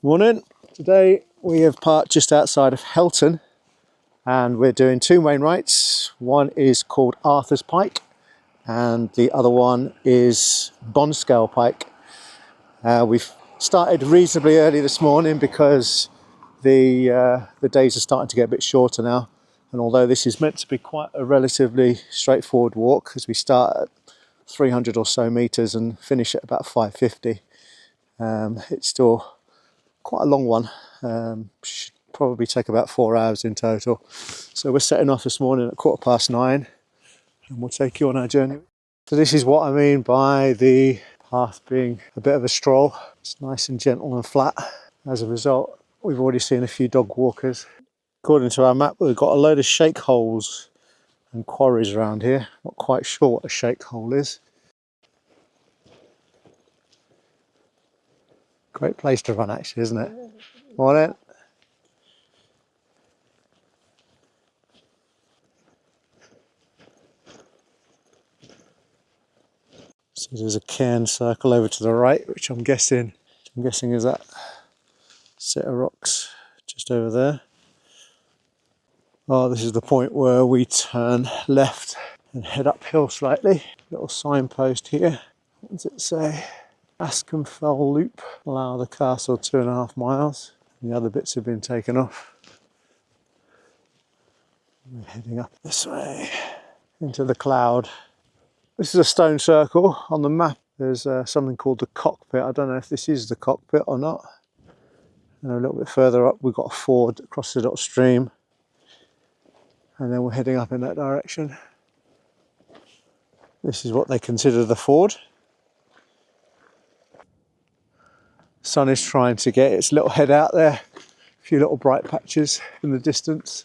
Morning. Today we have parked just outside of Helton and we're doing two Wainwrights. One is called Arthur's Pike and the other one is Bonscale Pike. We've started reasonably early this morning because the days are starting to get a bit shorter now, and although this is meant to be quite a relatively straightforward walk as we start at 300 or so meters and finish at about 550, it's still quite a long one. Should probably take about 4 hours in total. So we're setting off this morning at 9:15 and we'll take you on our journey. So this is what I mean by the path being a bit of a stroll. It's nice and gentle and flat. As a result, we've already seen a few dog walkers. According to our map, we've got a load of shake holes and quarries around here. Not quite sure what a shake hole is. Great place to run actually, isn't it? Morning. So there's a cairn circle over to the right, which I'm guessing is that set of rocks just over there. Oh, this is the point where we turn left and head uphill slightly. Little signpost here. What does it say? Ascents loop. Allow the castle 2.5 miles. The other bits have been taken off. We're heading up this way into the cloud. This is a stone circle. On the map there's something called the cockpit. I don't know if this is the cockpit or not. And a little bit further up we've got a ford that crosses a little stream. And then we're heading up in that direction. This is what they consider the ford. The sun is trying to get its little head out there. A few little bright patches in the distance.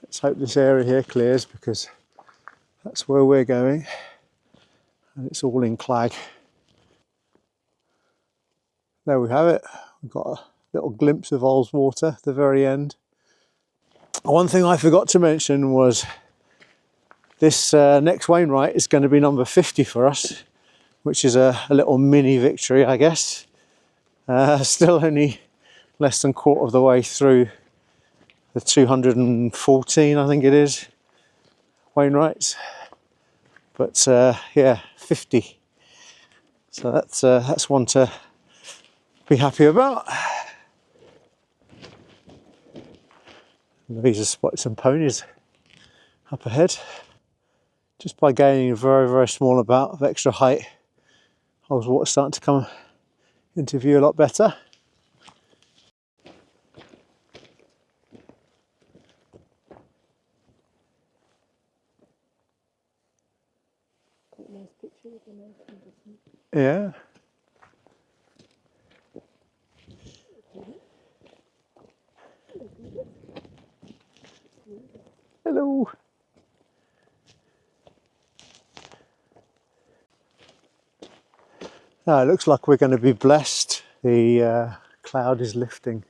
Let's hope this area here clears because that's where we're going. And it's all in clag. There we have it. We've got a little glimpse of Ullswater at the very end. One thing I forgot to mention was this next Wainwright is going to be number 50 for us, which is a little mini victory, I guess. Still only less than quarter of the way through the 214, I think it is, Wainwrights. But yeah, 50. So that's one to be happy about. These are spotted some ponies up ahead. Just by gaining a very, very small amount of extra height, Ullswater's starting to come into view a lot better. Yeah. Hello. Now it looks like we're going to be blessed. The cloud is lifting.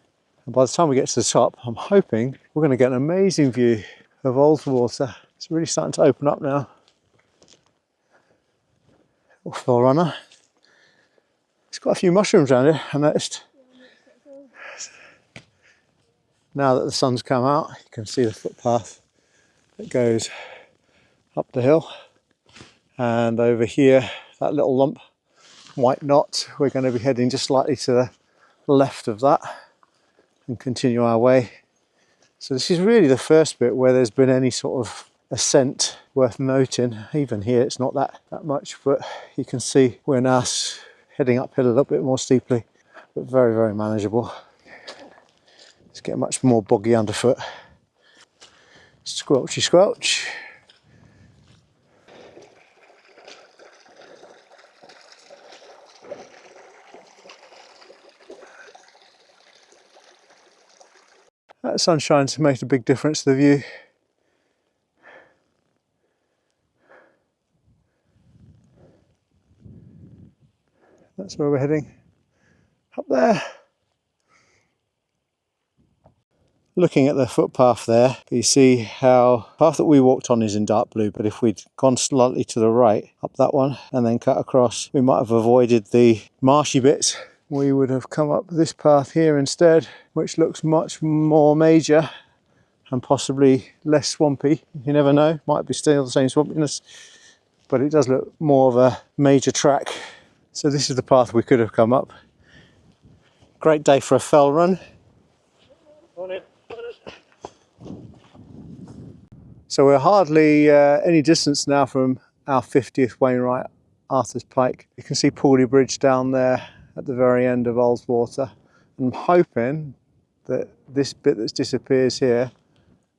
And by the time we get to the top, I'm hoping we're going to get an amazing view of Ullswater. It's really starting to open up now. Little fell runner. There's quite a few mushrooms around here, I noticed. Now that the sun's come out, you can see the footpath that goes up the hill. And over here, that little lump, white knot, we're going to be heading just slightly to the left of that and continue our way. So this is really the first bit where there's been any sort of ascent worth noting. Even here it's not that much, but you can see we're now heading uphill a little bit more steeply, but very, very manageable. It's getting much more boggy underfoot. Squelchy squelch. That sunshine's made a big difference to the view. That's where we're heading. Up there. Looking at the footpath there, you see how the path that we walked on is in dark blue, but if we'd gone slightly to the right, up that one, and then cut across, we might have avoided the marshy bits we would have come up this path here instead, which looks much more major and possibly less swampy. You never know, might be still the same swampiness, but it does look more of a major track. So this is the path we could have come up. Great day for a fell run. So we're hardly any distance now from our 50th Wainwright, Arthur's Pike. You can see Pooley Bridge down there at the very end of Ullswater. I'm hoping that this bit that disappears here,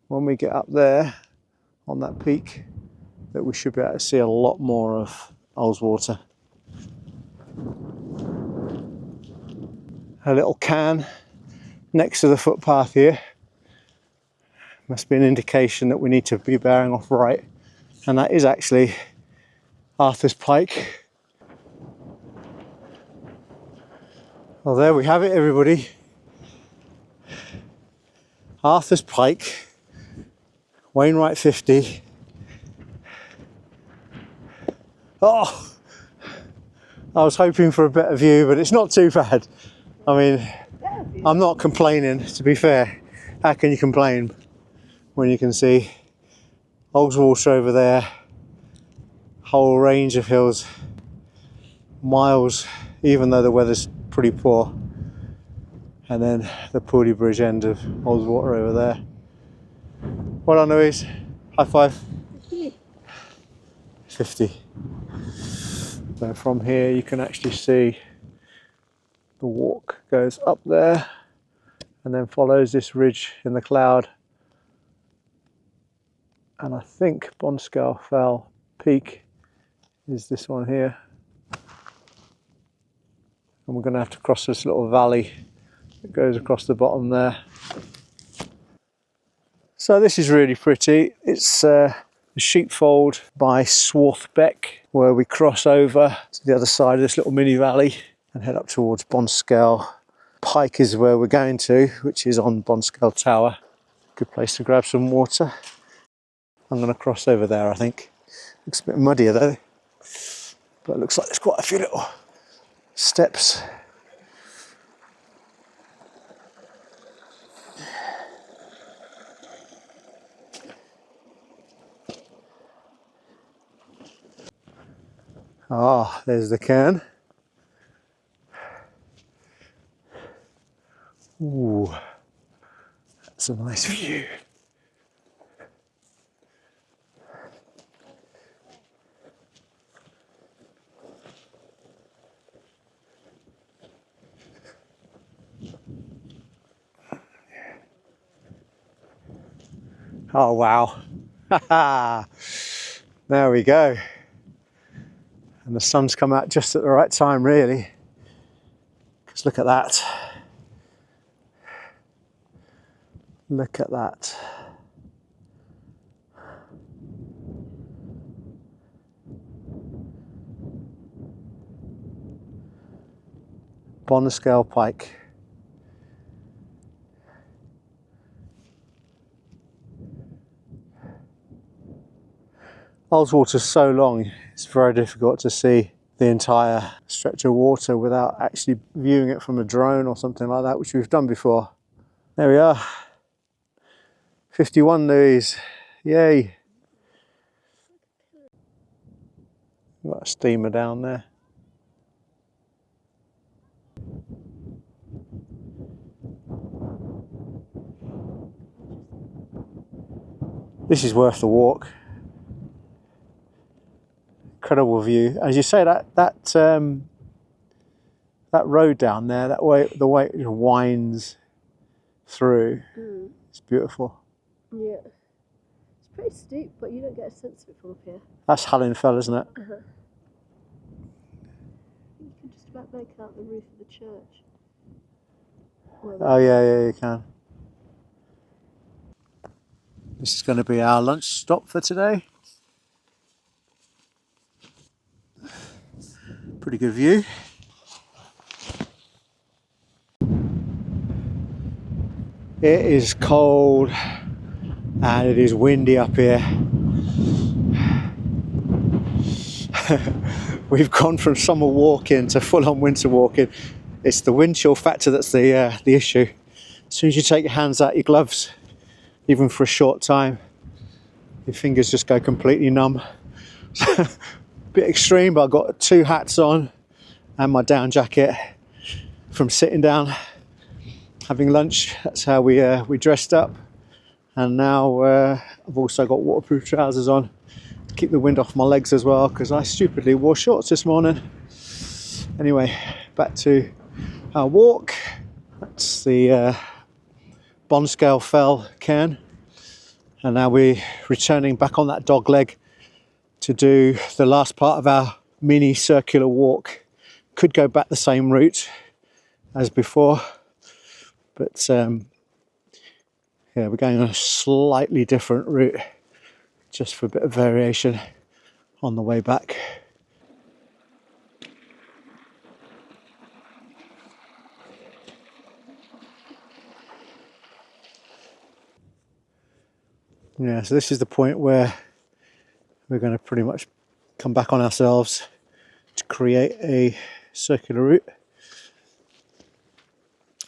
when we get up there on that peak, that we should be able to see a lot more of Ullswater. A little cairn next to the footpath here. Must be an indication that we need to be bearing off right. And that is actually Arthur's Pike. Well, there we have it, everybody. Arthur's Pike, Wainwright 50. Oh, I was hoping for a better view, but it's not too bad. I mean, I'm not complaining, to be fair. How can you complain when you can see Ullswater over there, whole range of hills, miles, even though the weather's pretty poor, and then the Pooley Bridge end of Ullswater over there. Well done, Louise. High five. 50. So from here you can actually see the walk goes up there and then follows this ridge in the cloud. And I think Bonscale Peak is this one here. And we're going to have to cross this little valley that goes across the bottom there. So this is really pretty. It's the sheepfold by Swarthbeck, where we cross over to the other side of this little mini valley and head up towards Bonscale Pike is where we're going to, which is on Bonscale Tower. Good place to grab some water. I'm going to cross over there, I think. Looks a bit muddier though, but it looks like there's quite a few little steps. Ah, there's the cairn. Ooh, that's a nice view. Oh wow, there we go. And the sun's come out just at the right time really, because look at that. Look at that. Bonscale Pike. Ullswater's so long, it's very difficult to see the entire stretch of water without actually viewing it from a drone or something like that, which we've done before. There we are. 51 Louise. Yay. Got a steamer down there. This is worth the walk. Incredible view. As you say, that road down there, that way, the way it winds through, it's beautiful. Yeah, it's pretty steep, but you don't get a sense of it from up here. That's Heltonhead, isn't it? You can just about make out the roof of the church. Oh yeah, you can. This is going to be our lunch stop for today. Pretty good view. It is cold and it is windy up here. We've gone from summer walking to full-on winter walking. It's the wind chill factor that's the issue. As soon as you take your hands out your gloves, even for a short time, your fingers just go completely numb. Bit extreme, but I've got 2 hats on and my down jacket from sitting down having lunch. That's how we dressed up. And now I've also got waterproof trousers on to keep the wind off my legs as well, because I stupidly wore shorts this morning. Anyway, back to our walk. That's the Bonscale Fell cairn, and now we're returning back on that dog leg to do the last part of our mini circular walk. Could go back the same route as before, but yeah, we're going on a slightly different route just for a bit of variation on the way back. Yeah, so this is the point where we're going to pretty much come back on ourselves to create a circular route.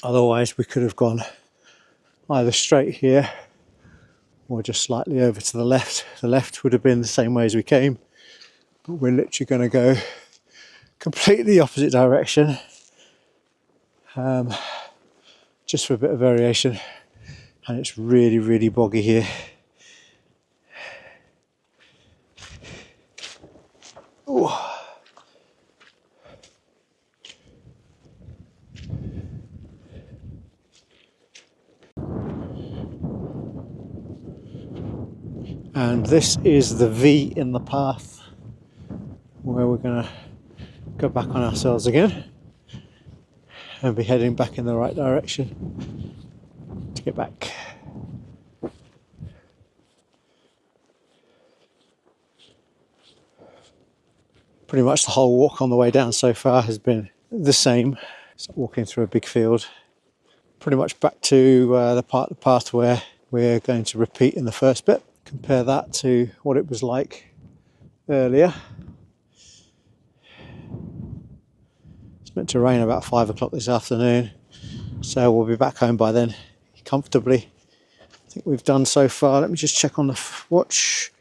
Otherwise we could have gone either straight here or just slightly over to the left. The left would have been the same way as we came, but we're literally going to go completely the opposite direction, just for a bit of variation. And it's really, really boggy here. Ooh. And this is the V in the path where we're going to go back on ourselves again and be heading back in the right direction to get back. Pretty much the whole walk on the way down so far has been the same. It's walking through a big field. Pretty much back to the part of the path where we're going to repeat in the first bit. Compare that to what it was like earlier. It's meant to rain about 5 o'clock this afternoon, so we'll be back home by then comfortably. I think we've done so far, let me just check on the watch.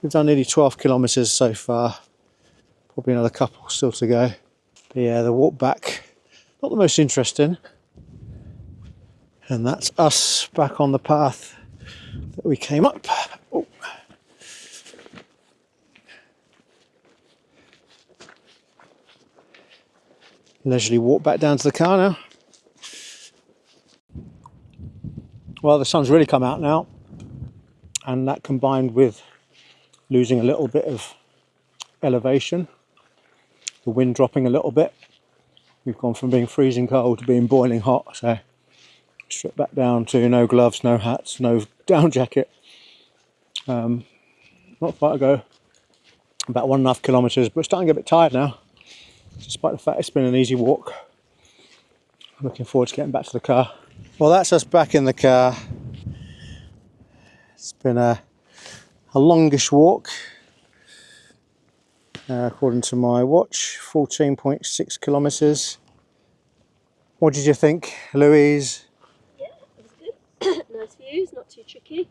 We've done nearly 12 kilometres so far. Probably another couple still to go. But yeah, the walk back, not the most interesting. And that's us back on the path that we came up. Oh. Leisurely walk back down to the car now. Well, the sun's really come out now, and that combined with losing a little bit of elevation, the wind dropping a little bit, we've gone from being freezing cold to being boiling hot. So straight back down to no gloves, no hats, no down jacket. Not far to go, about 1.5 kilometres, but starting to get a bit tired now, despite the fact it's been an easy walk. I'm looking forward to getting back to the car. Well, that's us back in the car. It's been a longish walk, according to my watch, 14.6 kilometres. What did you think, Louise? Yeah, it was good. Nice views, not too tricky.